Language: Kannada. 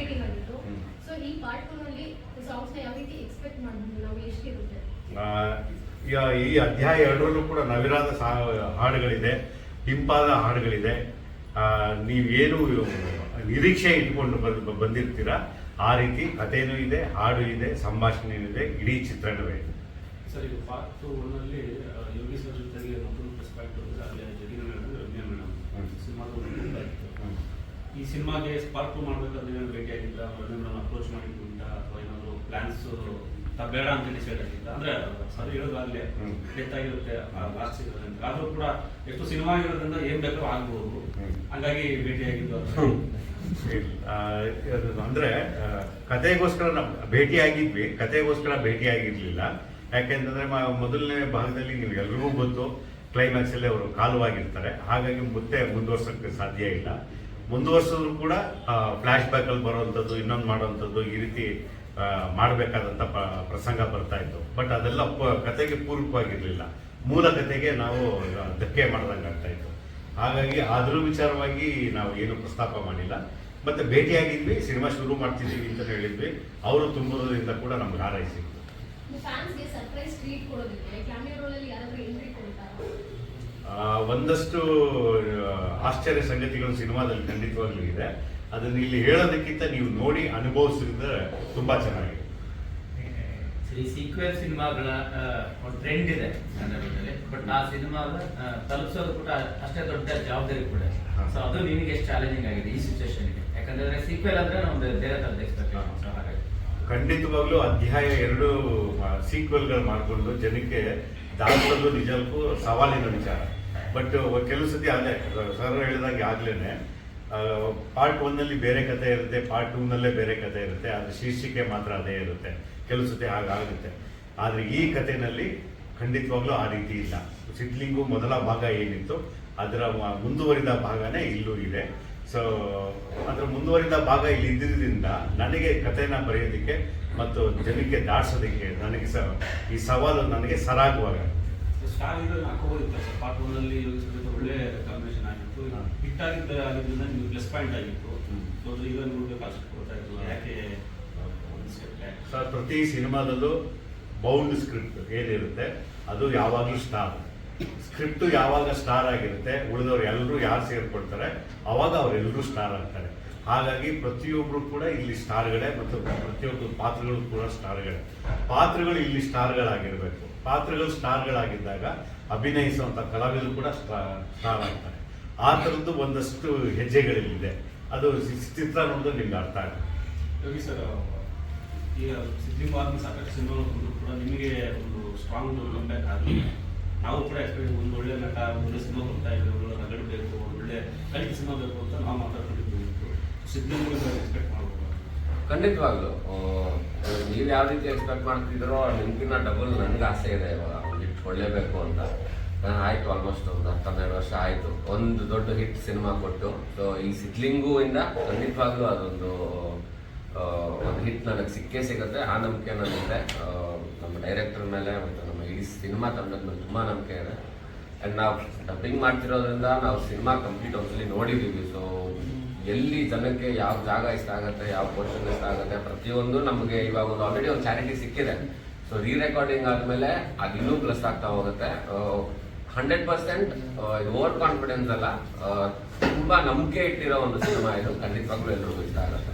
ಎಕ್ಸೈಟಿಂಗ್ ಆಗಿತ್ತು. ಸೊ ಈ ಪಾರ್ಟ್ 2 ನಲ್ಲಿ ಸಾಂಗ್ಸ್ ನ ಯಾವ ರೀತಿ ಎಕ್ಸ್ಪೆಕ್ಟ್ ಮಾಡಬಹುದು, ನಾವು ಎಷ್ಟಿರುತ್ತೆ? ಈ ಅಧ್ಯಾಯ 2ರಲ್ಲೂ ಕೂಡ ನವಿರಾದ ಹಾಡುಗಳಿದೆ, ಹಿಂಪಾದ ಹಾಡುಗಳಿದೆ. ನೀವೇನು ನಿರೀಕ್ಷೆ ಇಟ್ಕೊಂಡು ಬಂದಿರ್ತೀರಾ ಆ ರೀತಿ ಕಥೆನೂ ಇದೆ, ಹಾಡು ಇದೆ, ಸಂಭಾಷಣೆ ಇದೆ, ಇಡೀ ಚಿತ್ರಣವೇ ಇದೆ. ಸರ್, ಇದು ಪಾರ್ಟ್ 2 ಯೋಗಿ ಸರ್ ಜೊತೆಗೆ ಮತ್ತೊಂದು ಪರ್ಸ್ಪೆಕ್ಟ್ ಅಂದರೆ ಅಲ್ಲಿ ಜಗಿನ ಮೇಡಮ್, ರಮ್ಯಾ ಮೇಡಮ್ ಸಿನಿಮಾದ ಈ ಸಿನಿಮಾಗೆ ಪಾರ್ಟ್ 2 ಮಾಡಬೇಕಾದ್ರೆ ಏನಾದ್ರು ಭೇಟಿಯಾಗಿದ್ದ, ರಮ್ಯಾ ಮೇಡಮ್ ಅಪ್ರೋಚ್ ಮಾಡಿದ್ದು ಉಂಟಾ, ಅಥವಾ ಏನಾದರೂ ಪ್ಲಾನ್ಸ್ ಬೇಡ ಅಂತ ಡಿಸೈಡ್ ಆಗಿದ್ದ? ಅಂದ್ರೆ ಸರ್ ಹೇಳೋದಾಗಲೇ ಡೆತ್ ಆಗಿರುತ್ತೆ ಲಾಸ್ಟ್ ಸೀಸನ್ ಅಂತ, ಆದರೂ ಕೂಡ ಎಷ್ಟು ಸಿನಿಮಾ ಇರೋದ್ರಿಂದ ಏನ್ ಬೇಕಾದ್ರೂ ಆಗ್ಬೋದು, ಹಂಗಾಗಿ ಭೇಟಿಯಾಗಿದ್ದು ಅಂದ್ರೆ ಕತೆಗೋಸ್ಕರ ಭೇಟಿಯಾಗಿದ್ವಿ, ಕತೆಗೋಸ್ಕರ ಭೇಟಿಯಾಗಿರ್ಲಿಲ್ಲ. ಯಾಕೆಂತಂದ್ರೆ ಮೊದಲನೇ ಭಾಗದಲ್ಲಿ ನೀವು ಎಲ್ರಿಗೂ ಗೊತ್ತು ಕ್ಲೈಮ್ಯಾಕ್ಸ್ ಅಲ್ಲಿ ಅವರು ಕಾಲವಾಗಿರ್ತಾರೆ, ಹಾಗಾಗಿ ಮತ್ತೆ ಮುಂದುವರ್ಸಕ್ಕೆ ಸಾಧ್ಯ ಇಲ್ಲ. ಮುಂದುವರ್ಸಿದ್ರು ಕೂಡ ಫ್ಲಾಶ್ ಬ್ಯಾಕ್ ಅಲ್ಲಿ ಬರುವಂಥದ್ದು, ಇನ್ನೊಂದು ಮಾಡುವಂಥದ್ದು, ಈ ರೀತಿ ಮಾಡಬೇಕಾದಂಥ ಪ್ರಸಂಗ ಬರ್ತಾ ಇತ್ತು. ಬಟ್ ಅದೆಲ್ಲ ಕತೆಗೆ ಪೂರಕವಾಗಿರ್ಲಿಲ್ಲ, ಮೂಲ ಕತೆಗೆ ನಾವು ಧಕ್ಕೆ ಮಾಡ್ದಂಗೆ ಆಗ್ತಾ ಇತ್ತು. ಹಾಗಾಗಿ ಅದ್ರ ವಿಚಾರವಾಗಿ ನಾವು ಏನು ಪ್ರಸ್ತಾಪ ಮಾಡಿಲ್ಲ. ಮತ್ತೆ ಭೇಟಿಯಾಗಿದ್ವಿ, ಸಿನಿಮಾ ಶುರು ಮಾಡ್ತಿದ್ದೀವಿ ಅಂತ ಹೇಳಿದ್ವಿ. ಅವರು ತುಂಬುವುದರಿಂದ ಕೂಡ ನಮ್ಗೆ ಹಾರೈಸಿದ್ರು. ಒಂದಷ್ಟು ಆಶ್ಚರ್ಯ ಸಂಗತಿಗಳು ಸಿನಿಮಾದಲ್ಲಿ ಖಂಡಿತವಾಗ್ಲೂ ಇದೆ. ಅದನ್ನ ಇಲ್ಲಿ ಹೇಳೋದಕ್ಕಿಂತ ನೀವು ನೋಡಿ ಅನುಭವಿಸಿದ್ರೆ ತುಂಬಾ ಚೆನ್ನಾಗಿದೆ. ಈ ಸೀಕ್ವೆಲ್ ಸಿನಿಮಾಗಳ ಒಂದು ಟ್ರೆಂಡ್ ಇದೆ ಕನ್ನಡದಲ್ಲಿ, ಬಟ್ ಆ ಸಿನಿಮಾದ ತಲುಪಿಸೋದು ಕೂಡ ಅಷ್ಟೇ ದೊಡ್ಡ ಜವಾಬ್ದಾರಿ ಕೂಡ. ಸೊ ಅದು ನಿಮಗೆ ಎಷ್ಟು ಚಾಲೆಂಜಿಂಗ್ ಆಗಿದೆ ಈ ಸಿಚುವೇಶನ್ಗೆ? ಯಾಕಂದ್ರೆ ಸೀಕ್ವೆಲ್ ಅಂದ್ರೆ ಒಂದು ಬೇರೆ ತರದ ಎಕ್ಸ್ಪೆಕ್ಟೇಷನ್. ಹಾಗಾಗಿ ಖಂಡಿತವಾಗ್ಲೂ ಅಧ್ಯಾಯ 2 ಸೀಕ್ವೆಲ್ಗಳು ಮಾಡಿಕೊಂಡು ಜನಕ್ಕೆ ದಾಖಲದು ನಿಜಕ್ಕೂ ಸವಾಲಿನ ವಿಚಾರ. ಬಟ್ ಕೆಲವು ಸತಿ ಅದೇ ಸರ್ ಹೇಳಿದಾಗೆ ಆಗ್ಲೇನೆ ಪಾರ್ಟ್ 1ನಲ್ಲಿ ಬೇರೆ ಕತೆ ಇರುತ್ತೆ, ಪಾರ್ಟ್ 2ನಲ್ಲೇ ಬೇರೆ ಕತೆ ಇರುತ್ತೆ, ಅದ್ರ ಶೀರ್ಷಿಕೆ ಮಾತ್ರ ಅದೇ ಇರುತ್ತೆ. ಕೆಲವು ಸತಿ ಹಾಗಾಗುತ್ತೆ. ಆದರೆ ಈ ಕಥೆನಲ್ಲಿ ಖಂಡಿತವಾಗ್ಲೂ ಆ ರೀತಿ ಇಲ್ಲ. ಸಿದ್ಲಿಂಗು ಮೊದಲ ಭಾಗ ಏನಿತ್ತು ಅದರ ಮುಂದುವರಿದ ಭಾಗನೇ ಇಲ್ಲೂ ಇದೆ. ಸೊ ಅದರ ಮುಂದುವರಿದ ಭಾಗ ಇಲ್ಲಿ ಇದ್ದಿದ್ದರಿಂದ ನನಗೆ ಕಥೆನ ಬರೆಯೋದಕ್ಕೆ ಮತ್ತು ಜನಕ್ಕೆ ದಾಟಿಸೋದಕ್ಕೆ ನನಗೆ ಈ ಸವಾಲು ನನಗೆ ಸರಾಗುವಾಗ ಪಾರ್ಟ್ 1ನಲ್ಲಿ ಒಳ್ಳೆ ಕಾಂಬಿನೇಷನ್ ಆಗಿತ್ತು, ಹಿಟ್ ಆಗಿದ್ದರಿಂದ ನಿಮ್ಗೆ ಪ್ಲಸ್ ಪಾಯಿಂಟ್ ಆಗಿತ್ತು. ಈಗ ನೋಡ್ಬೇಕು ಅಷ್ಟು ಕೊಡ್ತಾ ಇತ್ತು. ಯಾಕೆ ಸರ್, ಪ್ರತಿ ಸಿನಿಮಾದಲ್ಲೂ ಬೌಂಡ್ ಸ್ಕ್ರಿಪ್ಟ್ ಏನಿರುತ್ತೆ ಅದು ಯಾವಾಗಲೂ ಸ್ಟಾರ್. ಸ್ಕ್ರಿಪ್ಟ್ ಯಾವಾಗ ಸ್ಟಾರ್ ಆಗಿರುತ್ತೆ, ಉಳಿದವ್ರು ಎಲ್ಲರೂ ಯಾರು ಸೇರ್ಕೊಳ್ತಾರೆ ಅವಾಗ ಅವರೆಲ್ಲರೂ ಸ್ಟಾರ್ ಆಗ್ತಾರೆ. ಹಾಗಾಗಿ ಪ್ರತಿಯೊಬ್ಬರು ಕೂಡ ಇಲ್ಲಿ ಸ್ಟಾರ್ಗಳೇ, ಮತ್ತು ಪ್ರತಿಯೊಬ್ಬರು ಪಾತ್ರಗಳು ಕೂಡ ಸ್ಟಾರ್ಗಳೇ. ಪಾತ್ರಗಳು ಇಲ್ಲಿ ಸ್ಟಾರ್ಗಳಾಗಿರ್ಬೇಕು. ಪಾತ್ರಗಳು ಸ್ಟಾರ್ಗಳಾಗಿದ್ದಾಗ ಅಭಿನಯಿಸುವಂಥ ಕಲಾವಿದರು ಕೂಡ ಸ್ಟಾರ್ ಆಗ್ತಾರೆ. ಆ ಥರದ್ದು ಒಂದಷ್ಟು ಹೆಜ್ಜೆಗಳಿದೆ. ಅದು ಚಿತ್ರ ನೋಡಿದ್ರೆ ನಿಮ್ಗೆ ಅರ್ಥ ಆಗುತ್ತೆ. ಯೋಗಿ ಸರ್, ಈಗ ಸಿದ್ಲಿಂಗ್ ಆದ್ಮೇಲೆ ಸಾಕಷ್ಟು ಸಿನಿಮಾಗಳು ಕೂಡ ನಿಮಗೆ ಒಂದು ಸ್ಟ್ರಾಂಗ್ ಕಂಬ್ಯಾಕ್ ಆಗಲಿ. ನಾವು ಕೂಡ ಎಕ್ಸ್ಪೆಕ್ಟ್ ಒಂದು ಒಳ್ಳೆ ನಟ, ಒಳ್ಳೆ ಸಿನಿಮಾ ಬರ್ತಾ ಇದ್ದೀವಿ, ಒಳ್ಳೆ ನಗಡು ಬೇಕು, ಒಳ್ಳೆ ಕಲಿಕೆ ಸಿನಿಮಾ ಬೇಕು ಅಂತ ನಾವು ಮಾತಾಡ್ಕೊಂಡಿದ್ದೀವಿ. ಸಿದ್ಲಿಂಗ್ ಎಕ್ಸ್ಪೆಕ್ಟ್ ಮಾಡ್ಬೋದು. ಖಂಡಿತವಾಗ್ಲು ನೀವು ಯಾವ ರೀತಿ ಎಕ್ಸ್ಪೆಕ್ಟ್ ಮಾಡ್ತಿದ್ದೀರೋ ನಿಮ್ಗಿನ್ನ ಡಬಲ್ ನನಗೆ ಆಸೆ ಇದೆ ಇವಾಗ ಹಿಟ್ ಕೊಡಲೇಬೇಕು ಅಂತ. ಆಯಿತು, ಆಲ್ಮೋಸ್ಟ್ ಒಂದು 10-12 ವರ್ಷ ಆಯಿತು ಒಂದು ದೊಡ್ಡ ಹಿಟ್ ಸಿನಿಮಾ ಕೊಟ್ಟು. ಸೊ ಈ ಸಿದ್ಲಿಂಗು ಇಂದ ಖಂಡಿತವಾಗ್ಲೂ ಅದೊಂದು ಒಂದು ಹಿಟ್ ನನಗೆ ಸಿಕ್ಕೇ ಸಿಗುತ್ತೆ. ಆ ನಂಬಿಕೆ ನನಗಿದೆ, ನಮ್ಮ ಡೈರೆಕ್ಟರ್ ಮೇಲೆ ಮತ್ತು ನಮ್ಮ ಇಡೀ ಸಿನಿಮಾ ತಂಡದ ಮೇಲೆ ತುಂಬ ನಂಬಿಕೆ ಇದೆ. ಆ್ಯಂಡ್ ನಾವು ಡಬ್ಬಿಂಗ್ ಮಾಡ್ತಿರೋದ್ರಿಂದ ನಾವು ಸಿನಿಮಾ ಕಂಪ್ಲೀಟ್ ಒಂದ್ಸಲಿ ನೋಡಿದ್ದೀವಿ. ಸೊ ಎಲ್ಲಿ ಜನಕ್ಕೆ ಯಾವ ಜಾಗ ಇಷ್ಟ ಆಗುತ್ತೆ, ಯಾವ ಪೋರ್ಷನ್ ಇಷ್ಟ ಆಗುತ್ತೆ, ಪ್ರತಿಯೊಂದು ನಮಗೆ ಇವಾಗ ಒಂದು ಆಲ್ರೆಡಿ ಒಂದು ಚಾರಿಟಿ ಸಿಕ್ಕಿದೆ. ಸೊ ರೀರೆಕಾರ್ಡಿಂಗ್ ಆದಮೇಲೆ ಅದು ಇನ್ನೂ ಪ್ಲಸ್ ಆಗ್ತಾ ಹೋಗುತ್ತೆ. 100% ಇದು ಓವರ್ ಕಾನ್ಫಿಡೆನ್ಸ್ ಅಲ್ಲ, ತುಂಬ ನಂಬಿಕೆ ಇಟ್ಟಿರೋ ಒಂದು ಸಿನಿಮಾ ಇದು. ಖಂಡಿತವಾಗ್ಲೂ ಎಲ್ರಿಗೂ ಇಷ್ಟ ಆಗುತ್ತೆ.